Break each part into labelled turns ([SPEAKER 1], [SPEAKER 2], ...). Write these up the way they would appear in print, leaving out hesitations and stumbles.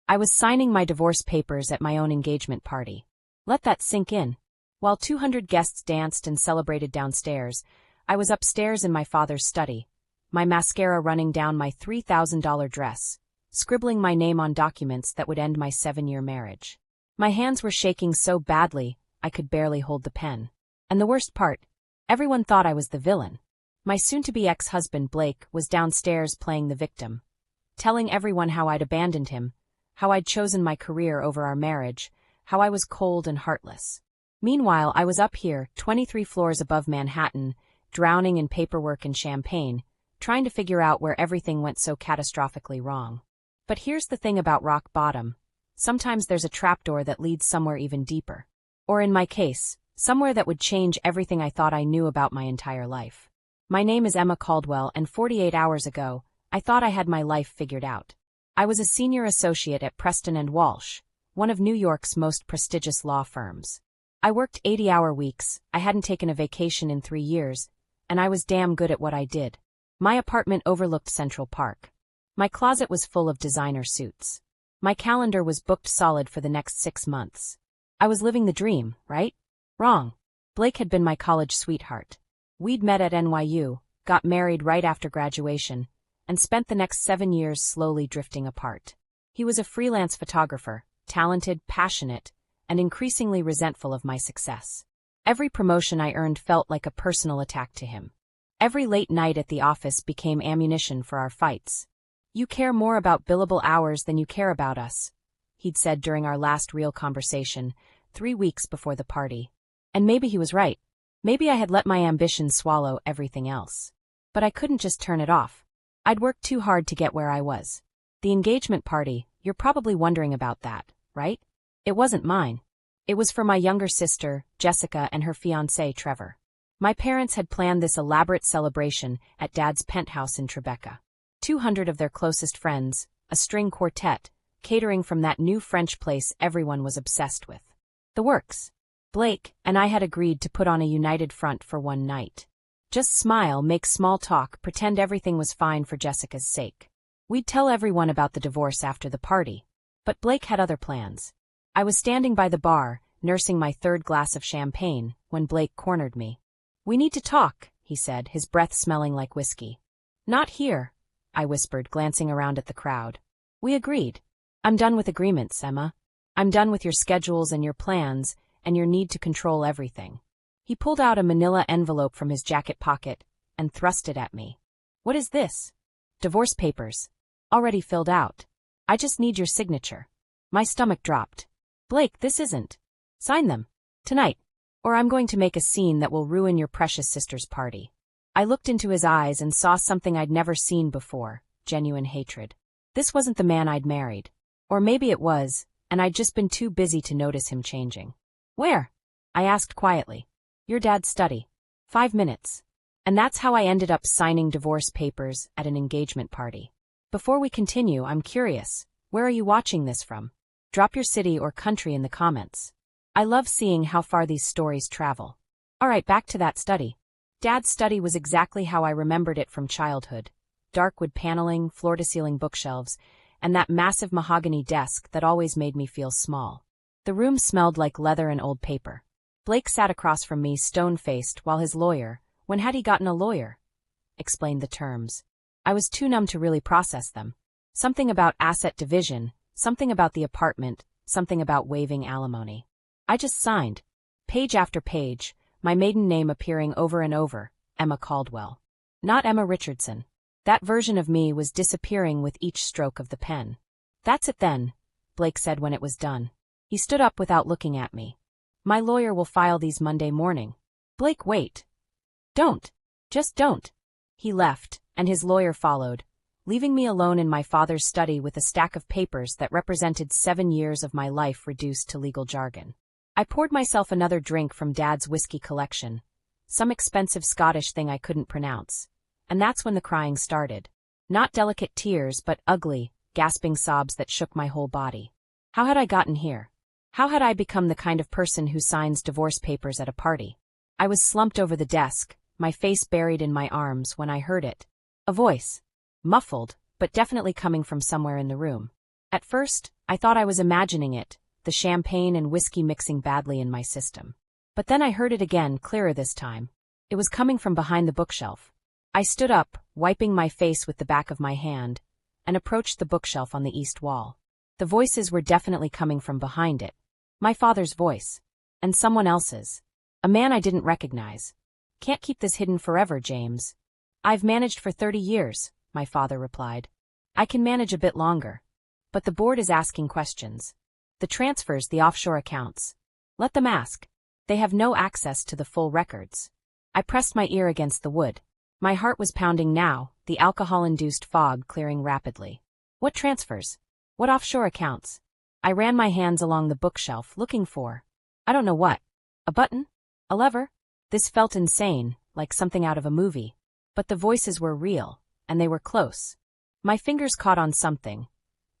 [SPEAKER 1] I was signing my divorce papers at my own engagement party. Let that sink in. While 200 guests danced and celebrated downstairs, I was upstairs in my father's study, my mascara running down my $3,000 dress, scribbling my name on documents that would end my 7-year marriage. My hands were shaking so badly, I could barely hold the pen. And the worst part, everyone thought I was the villain. My soon-to-be ex-husband Blake was downstairs playing the victim, telling everyone how I'd abandoned him, how I'd chosen my career over our marriage, how I was cold and heartless. Meanwhile, I was up here, 23 floors above Manhattan, drowning in paperwork and champagne, trying to figure out where everything went so catastrophically wrong. But here's the thing about rock bottom. Sometimes there's a trapdoor that leads somewhere even deeper. Or in my case, somewhere that would change everything I thought I knew about my entire life. My name is Emma Caldwell, and 48 hours ago, I thought I had my life figured out. I was a senior associate at Preston & Walsh, one of New York's most prestigious law firms. I worked 80-hour weeks, I hadn't taken a vacation in 3 years, and I was damn good at what I did. My apartment overlooked Central Park. My closet was full of designer suits. My calendar was booked solid for the next 6 months. I was living the dream, right? Wrong. Blake had been my college sweetheart. We'd met at NYU, got married right after graduation, and spent the next 7 years slowly drifting apart. He was a freelance photographer, talented, passionate, and increasingly resentful of my success. Every promotion I earned felt like a personal attack to him. Every late night at the office became ammunition for our fights. "You care more about billable hours than you care about us," he'd said during our last real conversation, 3 weeks before the party. And maybe he was right. Maybe I had let my ambition swallow everything else. But I couldn't just turn it off. I'd worked too hard to get where I was. The engagement party, you're probably wondering about that, right? It wasn't mine. It was for my younger sister, Jessica, and her fiancé, Trevor. My parents had planned this elaborate celebration at Dad's penthouse in Tribeca. 200 of their closest friends, a string quartet, catering from that new French place everyone was obsessed with. The works. Blake and I had agreed to put on a united front for one night. Just smile, make small talk, pretend everything was fine for Jessica's sake. We'd tell everyone about the divorce after the party. But Blake had other plans. I was standing by the bar, nursing my 3rd glass of champagne, when Blake cornered me. "We need to talk," he said, his breath smelling like whiskey. "Not here," I whispered, glancing around at the crowd. We agreed. "I'm done with agreements, Emma. I'm done with your schedules and your plans, and your need to control everything." He pulled out a manila envelope from his jacket pocket and thrust it at me. "What is this?" "Divorce papers. Already filled out. I just need your signature." My stomach dropped. "Blake, this isn't. Sign them. Tonight. Or I'm going to make a scene that will ruin your precious sister's party." I looked into his eyes and saw something I'd never seen before, genuine hatred. This wasn't the man I'd married. Or maybe it was, and I'd just been too busy to notice him changing. "Where?" I asked quietly. "Your dad's study. 5 minutes." And that's how I ended up signing divorce papers at an engagement party. Before we continue, I'm curious, where are you watching this from? Drop your city or country in the comments. I love seeing how far these stories travel. Alright, back to that study. Dad's study was exactly how I remembered it from childhood. Dark wood paneling, floor-to-ceiling bookshelves, and that massive mahogany desk that always made me feel small. The room smelled like leather and old paper. Blake sat across from me, stone-faced, while his lawyer, when had he gotten a lawyer, explained the terms. I was too numb to really process them. Something about asset division, something about the apartment, something about waiving alimony. I just signed. Page after page, my maiden name appearing over and over, Emma Caldwell. Not Emma Richardson. That version of me was disappearing with each stroke of the pen. "That's it then," Blake said when it was done. He stood up without looking at me. "My lawyer will file these Monday morning." "Blake, wait. Don't. Just don't." He left, and his lawyer followed, leaving me alone in my father's study with a stack of papers that represented 7 years of my life reduced to legal jargon. I poured myself another drink from Dad's whiskey collection, some expensive Scottish thing I couldn't pronounce. And that's when the crying started. Not delicate tears, but ugly, gasping sobs that shook my whole body. How had I gotten here? How had I become the kind of person who signs divorce papers at a party? I was slumped over the desk, my face buried in my arms when I heard it. A voice. Muffled, but definitely coming from somewhere in the room. At first, I thought I was imagining it, the champagne and whiskey mixing badly in my system. But then I heard it again, clearer this time. It was coming from behind the bookshelf. I stood up, wiping my face with the back of my hand, and approached the bookshelf on the east wall. The voices were definitely coming from behind it. My father's voice. And someone else's. A man I didn't recognize. Can't keep this hidden forever, James. I've managed for 30 years, my father replied. I can manage a bit longer. But the board is asking questions. The transfers, the offshore accounts. Let them ask. They have no access to the full records. I pressed my ear against the wood. My heart was pounding now, the alcohol-induced fog clearing rapidly. What transfers? What offshore accounts? I ran my hands along the bookshelf, looking for, I don't know what. A button? A lever? This felt insane, like something out of a movie. But the voices were real, and they were close. My fingers caught on something.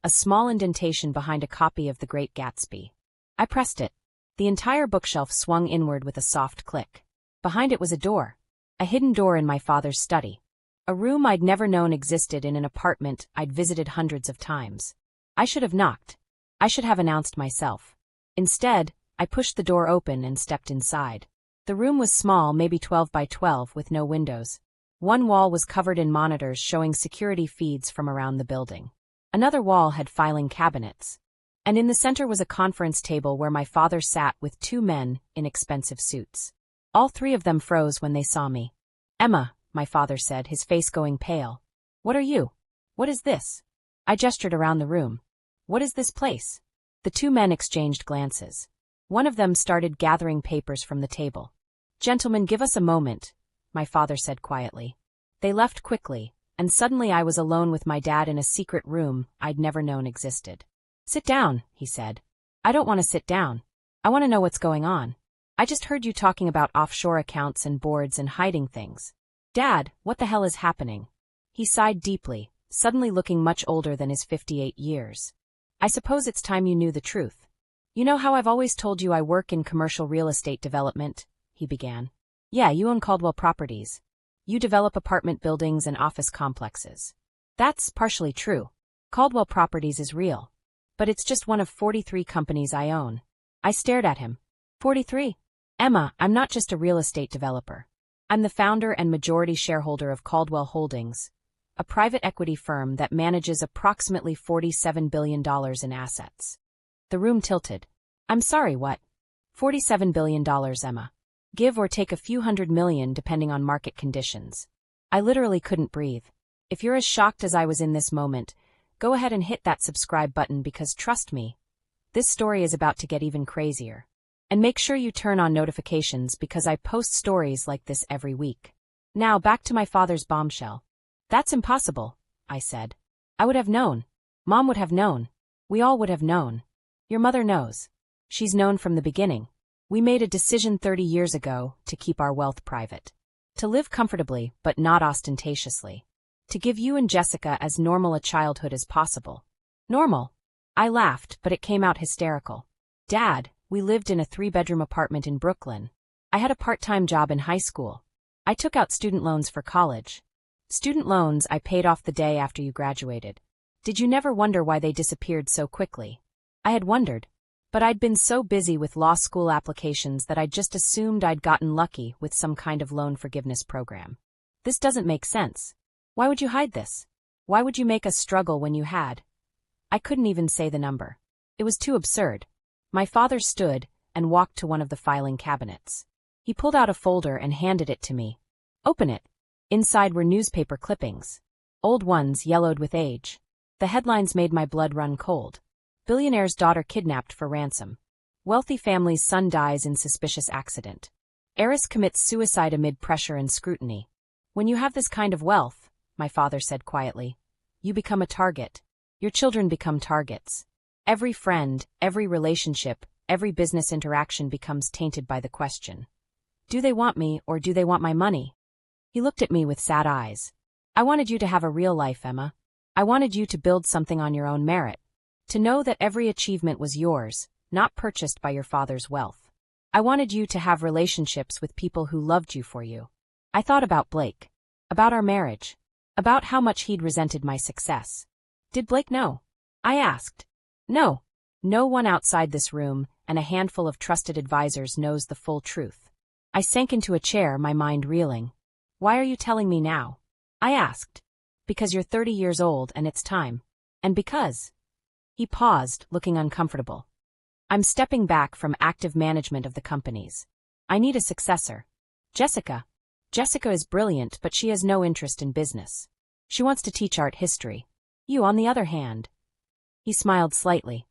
[SPEAKER 1] A small indentation behind a copy of The Great Gatsby. I pressed it. The entire bookshelf swung inward with a soft click. Behind it was a door. A hidden door in my father's study. A room I'd never known existed in an apartment I'd visited hundreds of times. I should have knocked. I should have announced myself. Instead, I pushed the door open and stepped inside. The room was small, maybe 12 by 12, with no windows. One wall was covered in monitors showing security feeds from around the building. Another wall had filing cabinets. And in the center was a conference table where my father sat with two men in expensive suits. All three of them froze when they saw me. Emma, my father said, his face going pale. What are you? What is this? I gestured around the room. What is this place? The two men exchanged glances. One of them started gathering papers from the table. Gentlemen, give us a moment, my father said quietly. They left quickly, and suddenly I was alone with my dad in a secret room I'd never known existed. Sit down, he said. I don't want to sit down. I want to know what's going on. I just heard you talking about offshore accounts and boards and hiding things. Dad, what the hell is happening? He sighed deeply, suddenly looking much older than his 58 years. I suppose it's time you knew the truth. You know how I've always told you I work in commercial real estate development, he began. Yeah, you own Caldwell Properties. You develop apartment buildings and office complexes. That's partially true. Caldwell Properties is real. But it's just one of 43 companies I own. I stared at him. 43? Emma, I'm not just a real estate developer. I'm the founder and majority shareholder of Caldwell Holdings, a private equity firm that manages approximately $47 billion in assets. The room tilted. I'm sorry, what? $47 billion, Emma. Give or take a few $100 million depending on market conditions. I literally couldn't breathe. If you're as shocked as I was in this moment, go ahead and hit that subscribe button because trust me, this story is about to get even crazier. And make sure you turn on notifications because I post stories like this every week. Now back to my father's bombshell. That's impossible, I said. I would have known. Mom would have known. We all would have known. Your mother knows. She's known from the beginning. We made a decision 30 years ago to keep our wealth private. To live comfortably, but not ostentatiously. To give you and Jessica as normal a childhood as possible. Normal. I laughed, but it came out hysterical. Dad, we lived in a 3-bedroom apartment in Brooklyn. I had a part-time job in high school. I took out student loans for college. Student loans I paid off the day after you graduated. Did you never wonder why they disappeared so quickly? I had wondered. But I'd been so busy with law school applications that I'd just assumed I'd gotten lucky with some kind of loan forgiveness program. This doesn't make sense. Why would you hide this? Why would you make us struggle when you had? I couldn't even say the number. It was too absurd. My father stood and walked to one of the filing cabinets. He pulled out a folder and handed it to me. Open it. Inside were newspaper clippings. Old ones yellowed with age. The headlines made my blood run cold. Billionaire's daughter kidnapped for ransom. Wealthy family's son dies in suspicious accident. Heiress commits suicide amid pressure and scrutiny. When you have this kind of wealth, my father said quietly, you become a target. Your children become targets. Every friend, every relationship, every business interaction becomes tainted by the question. Do they want me or do they want my money? He looked at me with sad eyes. I wanted you to have a real life, Emma. I wanted you to build something on your own merit. To know that every achievement was yours, not purchased by your father's wealth. I wanted you to have relationships with people who loved you for you. I thought about Blake. About our marriage. About how much he'd resented my success. Did Blake know? I asked. No. No one outside this room and a handful of trusted advisors knows the full truth. I sank into a chair, my mind reeling. Why are you telling me now? I asked. Because you're 30 years old and it's time. And because. He paused, looking uncomfortable. I'm stepping back from active management of the companies. I need a successor. Jessica. Jessica is brilliant, but she has no interest in business. She wants to teach art history. You, on the other hand. He smiled slightly.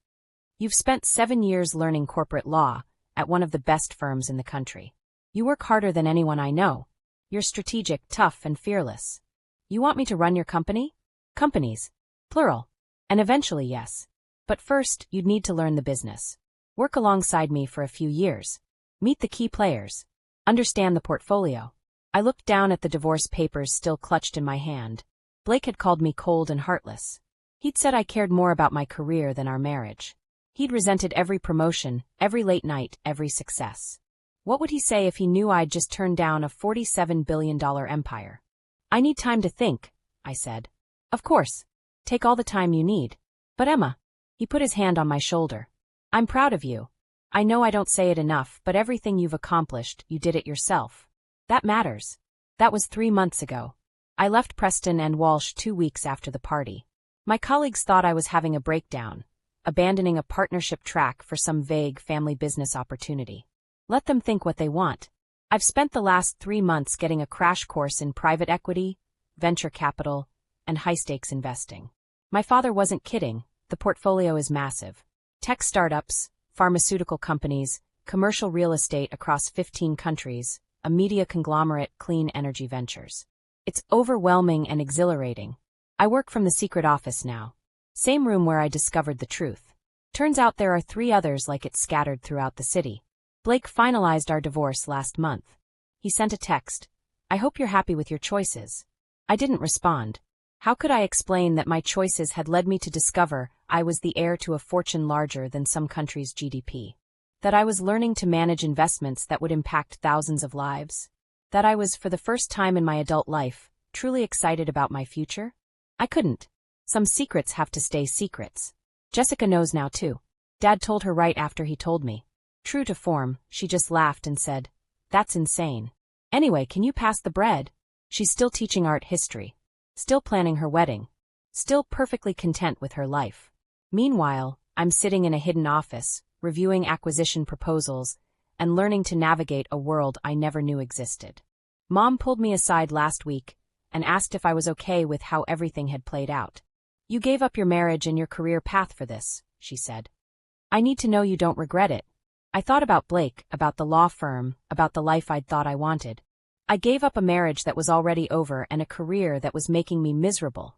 [SPEAKER 1] You've spent 7 years learning corporate law at one of the best firms in the country. You work harder than anyone I know. You're strategic, tough, and fearless. You want me to run your company? Companies. Plural. And eventually, yes. But first, you'd need to learn the business. Work alongside me for a few years. Meet the key players. Understand the portfolio. I looked down at the divorce papers still clutched in my hand. Blake had called me cold and heartless. He'd said I cared more about my career than our marriage. He'd resented every promotion, every late night, every success. What would he say if he knew I'd just turned down a $47 billion empire? I need time to think, I said. Of course. Take all the time you need. But Emma. He put his hand on my shoulder. I'm proud of you. I know I don't say it enough, but everything you've accomplished, you did it yourself. That matters. That was 3 months ago. I left Preston and Walsh 2 weeks after the party. My colleagues thought I was having a breakdown, abandoning a partnership track for some vague family business opportunity. Let them think what they want. I've spent the last 3 months getting a crash course in private equity, venture capital, and high-stakes investing. My father wasn't kidding. The portfolio is massive. Tech startups, pharmaceutical companies, commercial real estate across 15 countries, a media conglomerate, clean energy ventures. It's overwhelming and exhilarating. I work from the secret office now. Same room where I discovered the truth. Turns out there are 3 others like it scattered throughout the city. Blake finalized our divorce last month. He sent a text. I hope you're happy with your choices. I didn't respond. How could I explain that my choices had led me to discover I was the heir to a fortune larger than some country's GDP? That I was learning to manage investments that would impact thousands of lives? That I was, for the first time in my adult life, truly excited about my future? I couldn't. Some secrets have to stay secrets. Jessica knows now too. Dad told her right after he told me. True to form, she just laughed and said, "That's insane. Anyway, can you pass the bread?" She's still teaching art history. Still planning her wedding. Still perfectly content with her life. Meanwhile, I'm sitting in a hidden office, reviewing acquisition proposals, and learning to navigate a world I never knew existed. Mom pulled me aside last week and asked if I was okay with how everything had played out. You gave up your marriage and your career path for this, she said. I need to know you don't regret it. I thought about Blake, about the law firm, about the life I'd thought I wanted. I gave up a marriage that was already over and a career that was making me miserable.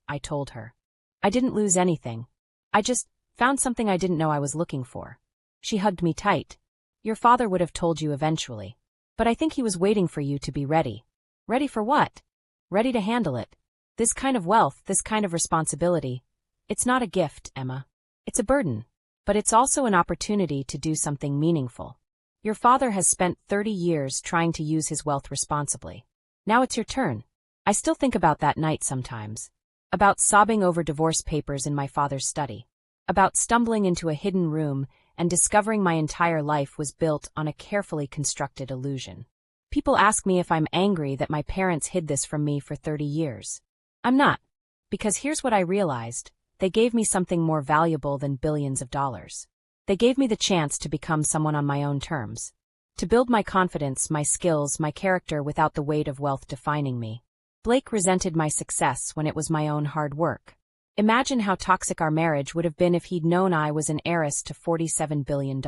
[SPEAKER 1] I told her. I didn't lose anything. I just found something I didn't know I was looking for. She hugged me tight. Your father would have told you eventually. But I think he was waiting for you to be ready. Ready for what? Ready to handle it. This kind of wealth, this kind of responsibility. It's not a gift, Emma. It's a burden. But it's also an opportunity to do something meaningful. Your father has spent 30 years trying to use his wealth responsibly. Now it's your turn. I still think about that night sometimes. About sobbing over divorce papers in my father's study. About stumbling into a hidden room and discovering my entire life was built on a carefully constructed illusion. People ask me if I'm angry that my parents hid this from me for 30 years. I'm not. Because here's what I realized. They gave me something more valuable than billions of dollars. They gave me the chance to become someone on my own terms. To build my confidence, my skills, my character without the weight of wealth defining me. Blake resented my success when it was my own hard work. Imagine how toxic our marriage would have been if he'd known I was an heiress to $47 billion.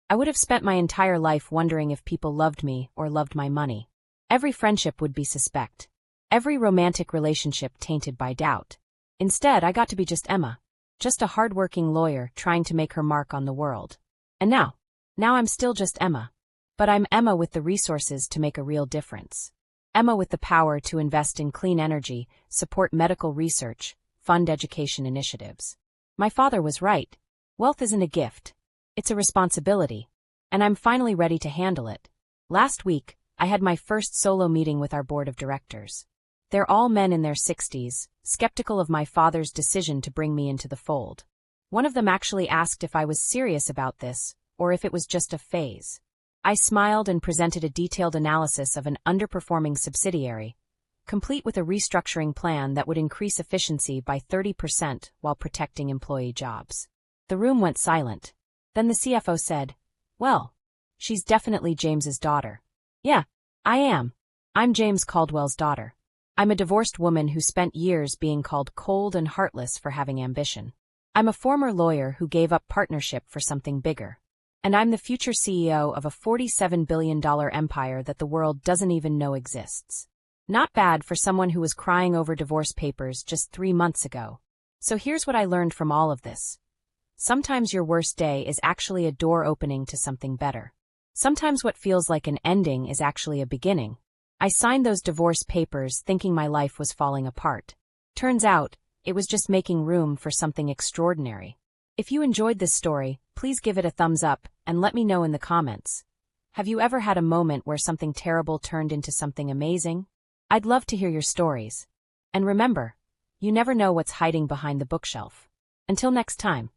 [SPEAKER 1] I would have spent my entire life wondering if people loved me or loved my money. Every friendship would be suspect. Every romantic relationship tainted by doubt. Instead, I got to be just Emma. Just a hard-working lawyer trying to make her mark on the world. And now I'm still just Emma. But I'm Emma with the resources to make a real difference. Emma with the power to invest in clean energy, support medical research, fund education initiatives. My father was right. Wealth isn't a gift. It's a responsibility. And I'm finally ready to handle it. Last week, I had my first solo meeting with our board of directors. They're all men in their 60s, skeptical of my father's decision to bring me into the fold. One of them actually asked if I was serious about this, or if it was just a phase. I smiled and presented a detailed analysis of an underperforming subsidiary, complete with a restructuring plan that would increase efficiency by 30% while protecting employee jobs. The room went silent. Then the CFO said, "Well, she's definitely James's daughter." "Yeah, I am. I'm James Caldwell's daughter. I'm a divorced woman who spent years being called cold and heartless for having ambition. I'm a former lawyer who gave up partnership for something bigger. And I'm the future CEO of a $47 billion empire that the world doesn't even know exists." Not bad for someone who was crying over divorce papers just 3 months ago. So here's what I learned from all of this. Sometimes your worst day is actually a door opening to something better. Sometimes what feels like an ending is actually a beginning. I signed those divorce papers thinking my life was falling apart. Turns out, it was just making room for something extraordinary. If you enjoyed this story, please give it a thumbs up and let me know in the comments. Have you ever had a moment where something terrible turned into something amazing? I'd love to hear your stories. And remember, you never know what's hiding behind the bookshelf. Until next time.